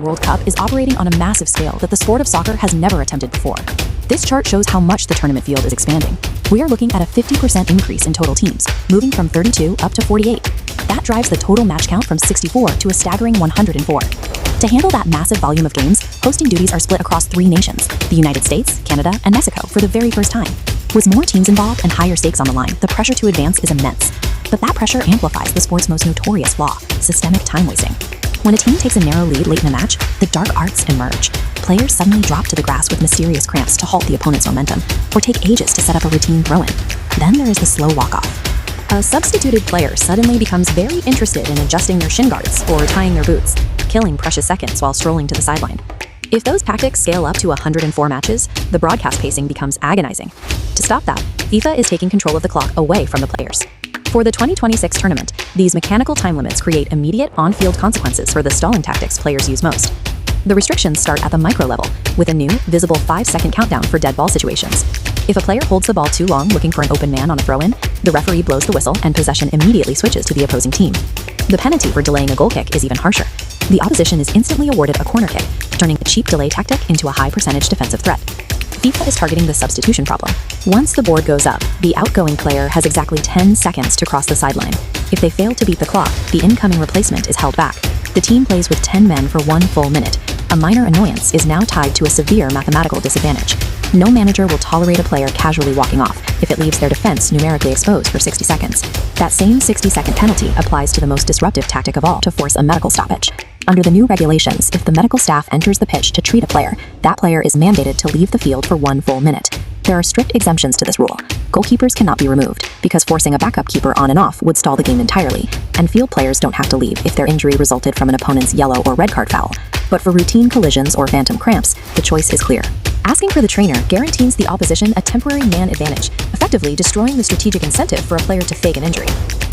World Cup is operating on a massive scale that the sport of soccer has never attempted before. This chart shows how much the tournament field is expanding. We are looking at a 50% increase in total teams, moving from 32 up to 48. That drives the total match count from 64 to a staggering 104. To handle that massive volume of games, hosting duties are split across 3 nations, the United States, Canada, and Mexico for the very first time. With more teams involved and higher stakes on the line, the pressure to advance is immense. But that pressure amplifies the sport's most notorious flaw, systemic time wasting. When a team takes a narrow lead late in a match, the dark arts emerge. Players suddenly drop to the grass with mysterious cramps to halt the opponent's momentum, or take ages to set up a routine throw-in. Then there is the slow walk-off. A substituted player suddenly becomes very interested in adjusting their shin guards or tying their boots, killing precious seconds while strolling to the sideline. If those tactics scale up to 104 matches, the broadcast pacing becomes agonizing. To stop that, FIFA is taking control of the clock away from the players. For the 2026 tournament, these mechanical time limits create immediate on-field consequences for the stalling tactics players use most. The restrictions start at the micro level, with a new, visible 5-second countdown for dead ball situations. If a player holds the ball too long looking for an open man on a throw-in, the referee blows the whistle and possession immediately switches to the opposing team. The penalty for delaying a goal kick is even harsher. The opposition is instantly awarded a corner kick, turning a cheap delay tactic into a high-percentage defensive threat. FIFA is targeting the substitution problem. Once the board goes up, the outgoing player has exactly 10 seconds to cross the sideline. If they fail to beat the clock, the incoming replacement is held back. The team plays with 10 men for 1 full minute. A minor annoyance is now tied to a severe mathematical disadvantage. No manager will tolerate a player casually walking off if it leaves their defense numerically exposed for 60 seconds. That same 60-second penalty applies to the most disruptive tactic of all, to force a medical stoppage. Under the new regulations, if the medical staff enters the pitch to treat a player, that player is mandated to leave the field for 1 full minute. There are strict exemptions to this rule. Goalkeepers cannot be removed, because forcing a backup keeper on and off would stall the game entirely, and field players don't have to leave if their injury resulted from an opponent's yellow or red card foul. But for routine collisions or phantom cramps, the choice is clear. Asking for the trainer guarantees the opposition a temporary man advantage, effectively destroying the strategic incentive for a player to fake an injury.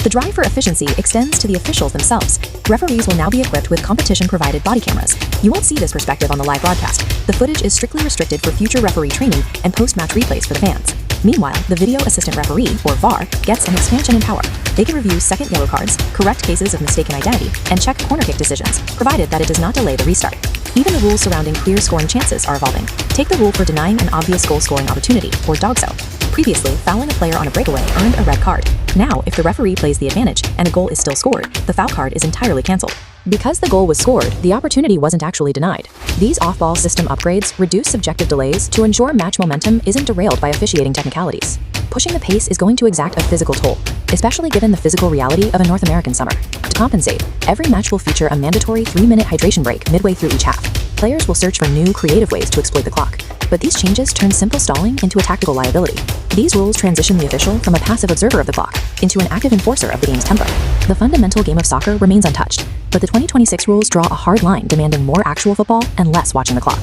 The drive for efficiency extends to the officials themselves. Referees will now be equipped with competition-provided body cameras. You won't see this perspective on the live broadcast. The footage is strictly restricted for future referee training and post-match replays for the fans. Meanwhile, the video assistant referee, or VAR, gets an expansion in power. They can review second yellow cards, correct cases of mistaken identity, and check corner kick decisions, provided that it does not delay the restart. Even the rules surrounding clear scoring chances are evolving. Take the rule for denying an obvious goal-scoring opportunity, or dogso. Previously, fouling a player on a breakaway earned a red card. Now, if the referee plays the advantage and a goal is still scored, the foul card is entirely cancelled. Because the goal was scored, the opportunity wasn't actually denied. These off-ball system upgrades reduce subjective delays to ensure match momentum isn't derailed by officiating technicalities. Pushing the pace is going to exact a physical toll, especially given the physical reality of a North American summer. To compensate, every match will feature a mandatory 3-minute hydration break midway through each half. Players will search for new, creative ways to exploit the clock. But these changes turn simple stalling into a tactical liability. These rules transition the official from a passive observer of the clock into an active enforcer of the game's tempo. The fundamental game of soccer remains untouched, but the 2026 rules draw a hard line demanding more actual football and less watching the clock.